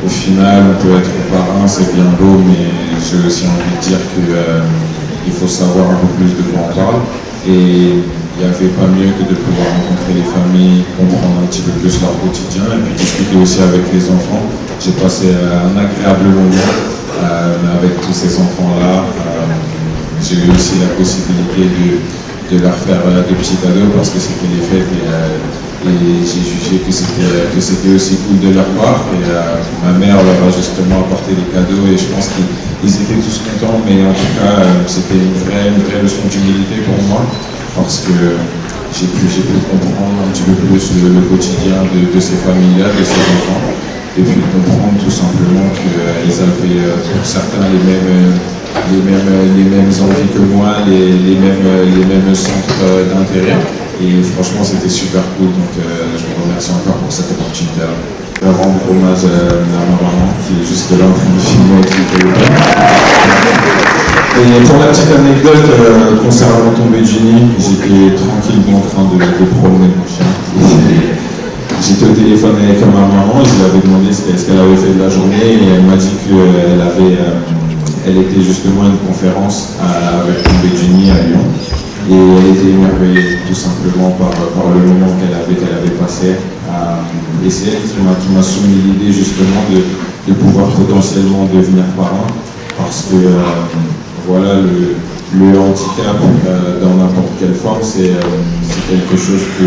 au final, on peut être parrain, c'est bien beau, mais j'ai aussi envie de dire qu'il faut savoir un peu plus de quoi on parle. Et il n'y avait pas mieux que de pouvoir rencontrer les familles, comprendre un petit peu plus leur quotidien et puis discuter aussi avec les enfants. J'ai passé un agréable moment avec tous ces enfants-là. J'ai eu aussi la possibilité de leur faire des petits cadeaux parce que c'était les fêtes et j'ai jugé que c'était aussi cool de leur part. Et ma mère leur a justement apporté des cadeaux et je pense qu'ils étaient tous contents, mais en tout cas c'était une vraie leçon d'humilité pour moi parce que j'ai pu comprendre un petit peu plus le quotidien de ces familles-là, de ces enfants, et puis comprendre tout simplement qu'ils avaient pour certains les mêmes envies que moi, les mêmes centres d'intérêt. Et franchement, c'était super cool. Donc, je vous remercie encore pour cette opportunité-là. Je vais rendre hommage à ma maman qui est juste là en train de filmer avec le téléphone. Et pour la petite anecdote concernant Tombé Genie, j'étais tranquillement en train de promener mon chien. J'étais au téléphone avec ma maman et je lui avais demandé ce qu'elle avait fait de la journée et elle m'a dit qu'elle était justement à une conférence avec Tombé Genie à Lyon. Et elle était émerveillée tout simplement par le moment qu'elle avait passé. Et c'est elle qui m'a soumis l'idée justement de pouvoir potentiellement devenir parrain parce que voilà, le handicap dans n'importe quelle forme, c'est quelque chose qui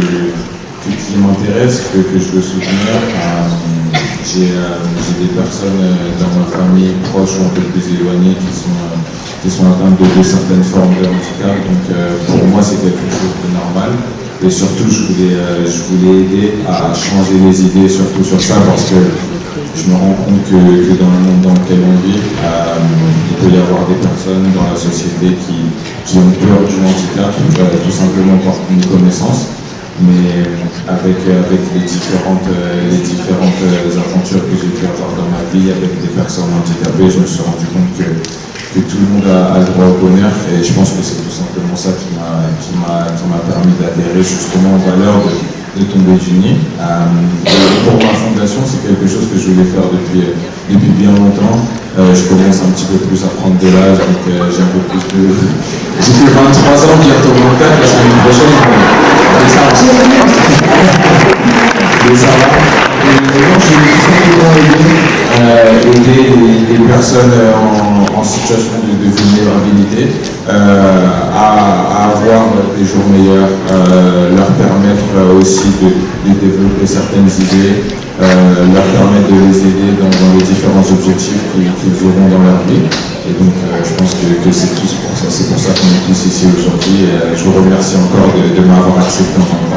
m'intéresse, que je veux soutenir. J'ai des personnes dans ma famille proches ou un peu plus éloignées qui sont atteintes de certaines formes de handicap. Donc pour moi, c'est quelque chose de normal. Et surtout, je voulais aider à changer les idées, surtout sur ça, parce que je me rends compte que dans le monde dans lequel on vit, il peut y avoir des personnes dans la société qui ont peur du handicap, tout simplement par une connaissance. Mais avec les différentes aventures que j'ai pu avoir dans ma vie avec des personnes handicapées, je me suis rendu compte que tout le monde a le droit au bonheur et je pense que c'est tout simplement ça qui m'a permis d'adhérer justement aux valeurs de Tombé Genie. Pour ma fondation, c'est quelque chose que je voulais faire depuis bien longtemps. Je commence un petit peu plus à prendre de l'âge, donc j'ai un peu plus de... J'ai fait 23 ans, bientôt 24, la semaine prochaine, mais ça va. Mais ça va. Et donc, je voulais tout simplement aider les personnes en situation de vulnérabilité à avoir des jours meilleurs, leur permettre aussi de développer certaines idées, leur permettre de les aider dans les différents objectifs qu'ils auront dans leur vie. Et donc je pense que c'est tous pour ça, c'est pour ça qu'on est tous ici aujourd'hui. Et je vous remercie encore de m'avoir accepté en tant que